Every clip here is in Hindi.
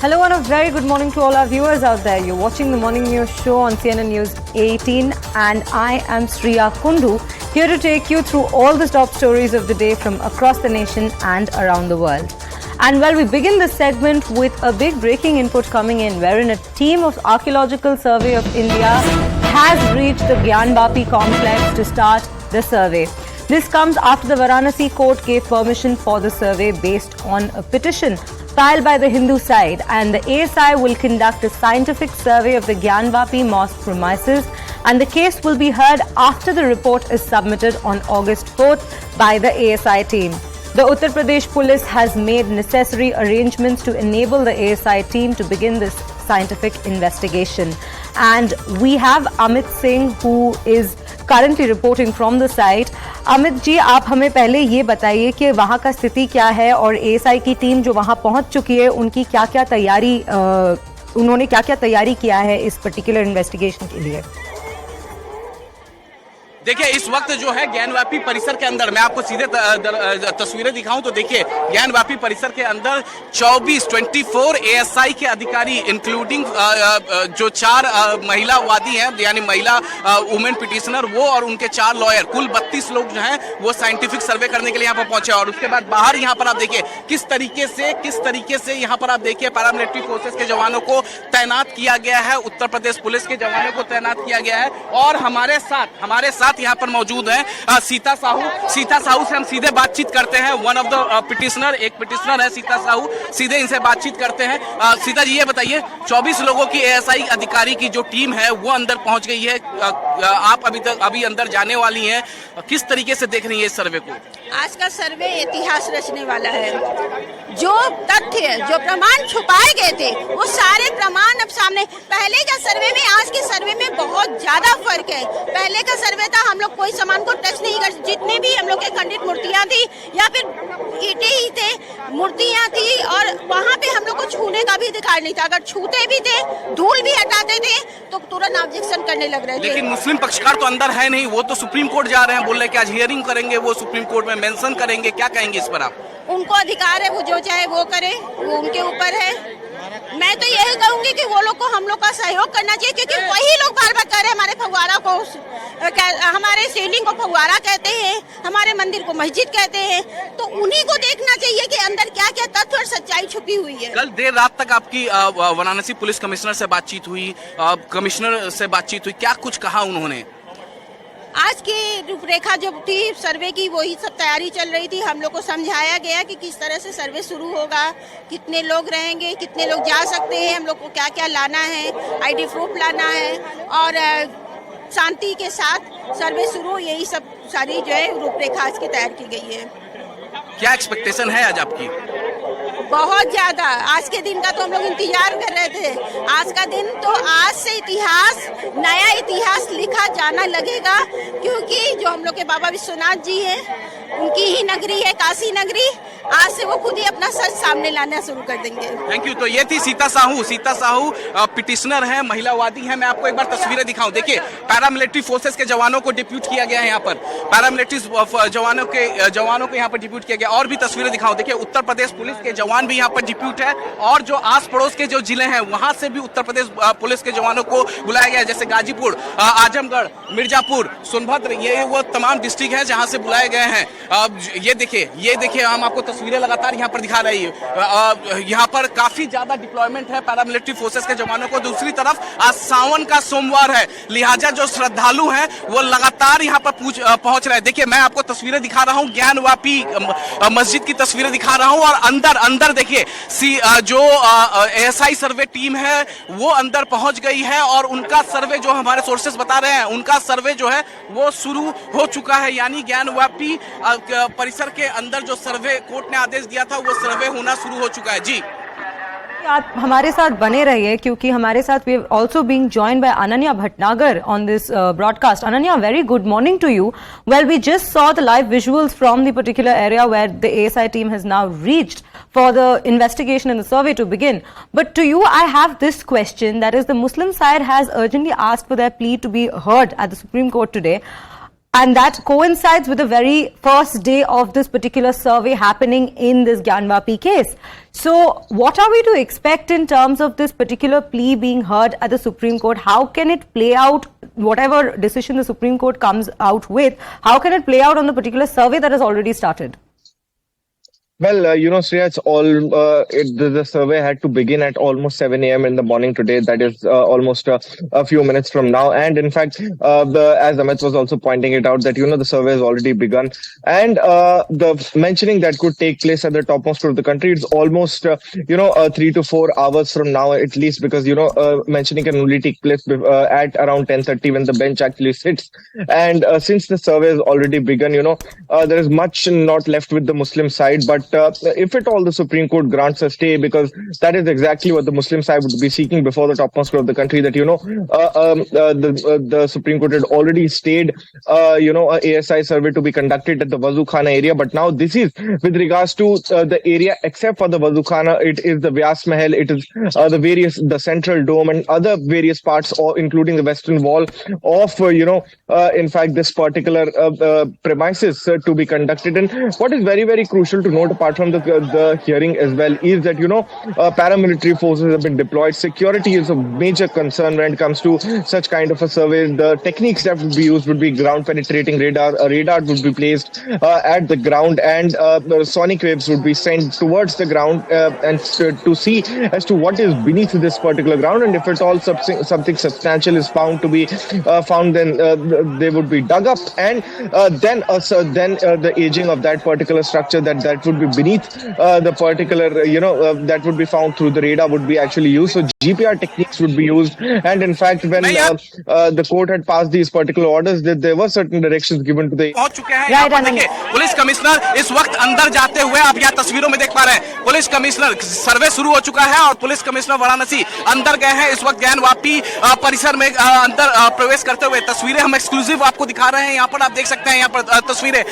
Hello and a very good morning to all our viewers out there. You're watching the Morning News Show on CNN News 18 and I am Sriya Kundu, here to take you through all the top stories of the day from across the nation and around the world. And well, we begin this segment with a big breaking input coming in, wherein a team of Archaeological Survey of India has reached the Gyan Vapi complex to start the survey. This comes after the Varanasi court gave permission for the survey based on a petition filed by the Hindu side, and the ASI will conduct a scientific survey of the Gyan Vapi mosque premises, and the case will be heard after the report is submitted on August 4th by the ASI team. The Uttar Pradesh police has made necessary arrangements to enable the ASI team to begin this scientific investigation. And we have Amit Singh, who is currently reporting from the site. Amit ji, आप हमें पहले ये बताइए कि वहाँ का स्थिति क्या है और एएसआई की टीम जो वहाँ पहुँच चुकी है उनकी क्या-क्या तैयारी उन्होंने क्या-क्या तैयारी किया है इस पर्टिकुलर इन्वेस्टिगेशन के लिए। देखिए, इस वक्त जो है ज्ञान वापी परिसर के अंदर, मैं आपको सीधे तस्वीरें दिखाऊं तो देखिए, ज्ञान वापी परिसर के अंदर 24 एएसआई के अधिकारी इंक्लूडिंग जो 4 महिला वादी हैं, यानी महिला वुमेन पिटिशनर, वो और उनके 4 लॉयर, कुल 32 लोग जो हैं वो साइंटिफिक सर्वे करने के लिए यहाँ पर पहुंचे। और उसके बाद बाहर यहाँ पर आप देखिए किस तरीके से यहाँ पर आप देखिए पैरामिलिट्री फोर्सेस के जवानों को तैनात किया गया है, उत्तर प्रदेश पुलिस के जवानों को तैनात किया गया है। और हमारे साथ यहाँ पर मौजूद है सीता साहू से हम सीधे बातचीत करते हैं। वन ऑफ द पिटिशनर, एक पिटिशनर है सीता साहू, सीधे इनसे बातचीत करते हैं। सीता जी, ये बताइए, 24 लोगों की एएसआई अधिकारी की जो टीम है वो अंदर पहुंच गई है, आप अभी अंदर जाने वाली हैं, किस तरीके से देख रही है इस सर्वे को? आज का सर्वे इतिहास रचने वाला है। जो तथ्य, जो प्रमाण छुपाए गए थे वो सारे प्रमाण अब सामने। पहले का सर्वे में आज के सर्वे में बहुत ज्यादा फर्क है। पहले का सर्वे था हम लोग कोई सामान को टच नहीं कर, जितने भी हम लोग के खंडित मूर्तियां थी या फिर ईंटें ही थे, मूर्तियां थी, और वहाँ पे हम लोग को छूने का भी अधिकार नहीं था। अगर छूते भी थे, धूल भी हटाते थे तो तुरंत ऑब्जेक्शन करने लग रहे थे। लेकिन मुस्लिम पक्षकार तो अंदर है नहीं, वो तो सुप्रीम कोर्ट जा रहे हैं, बोल रहे हैं कि आज हियरिंग करेंगे, वो सुप्रीम कोर्ट में मेंशन करेंगे, क्या कहेंगे इस पर आप? उनको अधिकार है, वो जो चाहे वो करे, वो उनके ऊपर है। मैं तो यही कहूंगी कि वो लोग को हम लोग का सहयोग करना चाहिए, क्योंकि वही लोग बार बार कह रहे हैं हमारे फव्वारा को, हमारे सीलिंग को फव्वारा कहते हैं, हमारे मंदिर को मस्जिद कहते हैं, तो उन्हीं को देखना चाहिए कि अंदर क्या क्या तथ्य और सच्चाई छुपी हुई है। कल देर रात तक आपकी वाराणसी पुलिस कमिश्नर से बातचीत हुई, कमिश्नर से बातचीत हुई, क्या कुछ कहा उन्होंने? आज की रूपरेखा जो थी सर्वे की, वही सब तैयारी चल रही थी। हम लोग को समझाया गया कि किस तरह से सर्वे शुरू होगा, कितने लोग रहेंगे, कितने लोग जा सकते हैं, हम लोग को क्या क्या लाना है, आईडी प्रूफ लाना है, और शांति के साथ सर्वे शुरू, यही सब सारी जो है रूपरेखा आज की तैयार की गई है। क्या एक्सपेक्टेशन है आज आपकी? बहुत ज्यादा। आज के दिन का तो हम लोग इंतजार कर रहे थे। आज का दिन तो आज से इतिहास, नया इतिहास लिखा जाना लगेगा, क्योंकि जो हम लोग के बाबा विश्वनाथ जी हैं, उनकी ही नगरी है काशी नगरी, आज से वो खुद ही अपना सच सामने लाना शुरू कर देंगे। Thank you. तो ये थी सीता साहू पिटिशनर है, महिलावादी है। मैं आपको एक बार तस्वीरें दिखाऊं। देखिए, पैरामिलिट्री फोर्सेस के जवानों को डिप्यूट किया गया है यहाँ पर, पैरामिलिट्री जवानों को यहाँ पर डिप्यूट किया गया। और भी तस्वीरें दिखाऊं। देखिए, उत्तर प्रदेश पुलिस के जवान भी यहाँ पर डिप्यूट है, और जो आस पड़ोस के जो जिले हैं वहां से भी उत्तर प्रदेश पुलिस के जवानों को बुलाया गया है, जैसे गाजीपुर, आजमगढ़, मिर्जापुर, सोनभद्र, ये वो तमाम डिस्ट्रिक्ट है जहां से बुलाए गए हैं। ये देखिए, हम आपको तस्वीरें लगातार यहाँ पर दिखा रही है। यहाँ पर काफी ज्यादा डिप्लॉयमेंट है पैरामिलिट्री फोर्सेस के जवानों को। दूसरी तरफ आज सावन का सोमवार है, लिहाजा जो श्रद्धालु हैं वो लगातार यहाँ पर पहुंच रहे हैं। देखिए, मैं आपको तस्वीरें दिखा रहा हूँ, ज्ञान वापी मस्जिद की तस्वीरें दिखा रहा हूँ, और अंदर देखिए जो एएसआई सर्वे टीम है वो अंदर पहुंच गई है, और उनका सर्वे जो हमारे सोर्सेस बता रहे हैं, उनका सर्वे जो है वो शुरू हो चुका है। यानी ज्ञान वापी परिसर के अंदर जो सर्वे कोर्ट ने आदेश दिया था वो सर्वे होना शुरू हो चुका है। जी, आप हमारे साथ बने रहिए, क्योंकि हमारे साथ we also being joined by Ananya Bhatnagar on this broadcast. Ananya, very good morning to you. Well, we just saw the live visuals from the particular area where the ASI team has now reached for the investigation and the survey to begin. But to you, I have this question, that is, the Muslim side has urgently asked for their plea to be heard at the Supreme Court today. And that coincides with the very first day of this particular survey happening in this Gyanvapi case. So what are we to expect in terms of this particular plea being heard at the Supreme Court? How can it play out, whatever decision the Supreme Court comes out with, how can it play out on the particular survey that has already started? Well, Shreya, the survey had to begin at almost 7 a.m. in the morning today. That is almost a few minutes from now. And in fact, as Amit was also pointing it out, that, the survey has already begun. And the mentioning that could take place at the topmost court of the country, it's almost, 3 to 4 hours from now, at least, because, mentioning can only take place at around 10:30 when the bench actually sits. And since the survey has already begun, there is much not left with the Muslim side, but if at all the Supreme Court grants a stay, because that is exactly what the Muslim side would be seeking before the topmost court of the country, that, the Supreme Court had already stayed, a ASI survey to be conducted at the Wazu Khana area. But now this is with regards to the area, except for the Wazu Khana, it is the Vyas Mahal, it is the Central Dome and other various parts, including the Western Wall of, in fact, this particular premises to be conducted. And what is very, very crucial to note, apart from the hearing as well, is that, paramilitary forces have been deployed. Security is a major concern when it comes to such kind of a survey. The techniques that would be used would be ground penetrating radar. A radar would be placed at the ground, and sonic waves would be sent towards the ground and to see as to what is beneath this particular ground. And if at all something substantial is found to be found, then they would be dug up, and then the aging of that particular structure that would be beneath the particular, that would be found through the radar would be actually used. So GPR techniques would be used. And in fact, when the court had passed these particular orders, that there were certain directions given to the... पहुंच चुके हैं यहाँ पर देखिए, पुलिस कमिश्नर इस वक्त अंदर जाते हुए आप यहाँ तस्वीरों में देख पा रहे हैं। पुलिस कमिश्नर, सर्वे शुरू हो चुका है और पुलिस कमिश्नर वाराणसी अंदर गए हैं इस वक्त ज्ञानवापी परिसर में अंदर प्रवेश करते हुए। तस्वीरें हम एक्सक्लूसिव आपको दिखा रहे हैं। यहाँ पर आप देख सकते हैं, यहाँ पर तस्वीरें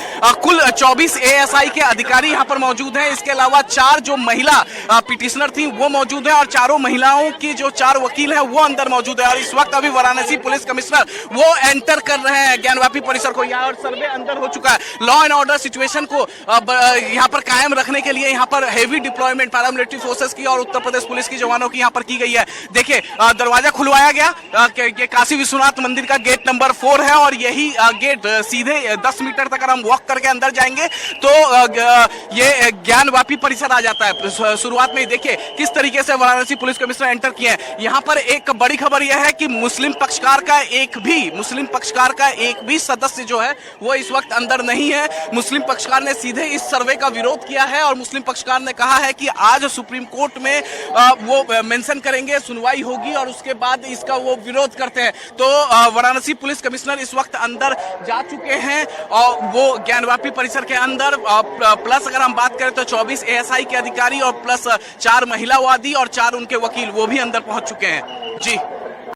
कुल 24 ASI के अधिकारी यहाँ पर मौजूद हैं। इसके अलावा 4 जो महिला पिटिशनर थी वो मौजूद है, और चारों महिलाओं की जो 4 वकील हैं वो अंदर मौजूद है। और इस वक्त अभी वाराणसी पुलिस कमिश्नर वो एंटर कर रहे हैं ज्ञानवापी परिसर को। यहाँ और सर्वे अंदर हो चुका है। लॉ एंड ऑर्डर सिचुएशन को यहाँ पर कायम रखने के लिए यहाँ पर हेवी डिप्लॉयमेंट पैरामिलिट्री फोर्सेस की और उत्तर प्रदेश पुलिस की जवानों की यहाँ पर की गई है। देखिए, दरवाजा खुलवाया गया। ये काशी विश्वनाथ मंदिर का गेट नंबर 4 है, और यही गेट सीधे 10 मीटर तक अगर हम वॉक करके अंदर जाएंगे तो ये ज्ञानवापी परिसर आ जाता है। शुरुआत में ही देखिए किस तरीके से वाराणसी पुलिस कमिश्नर एंटर किए हैं। यहाँ पर एक बड़ी खबर यह है कि मुस्लिम पक्षकार का एक भी सदस्य जो है वो इस वक्त अंदर नहीं है। मुस्लिम पक्षकार ने सीधे इस सर्वे का विरोध किया है, और मुस्लिम पक्षकार ने कहा है कि आज सुप्रीम कोर्ट में वो मेंशन करेंगे, सुनवाई होगी और उसके बाद इसका वो विरोध करते हैं। तो वाराणसी पुलिस कमिश्नर इस वक्त अंदर जा चुके हैं, और वो ज्ञानवापी परिसर के अंदर प्लस अगर हम बात करें तो 24 ASI के अधिकारी और प्लस 4 महिला वादी और 4 उनके वकील वो भी अंदर पहुंच चुके हैं। जी।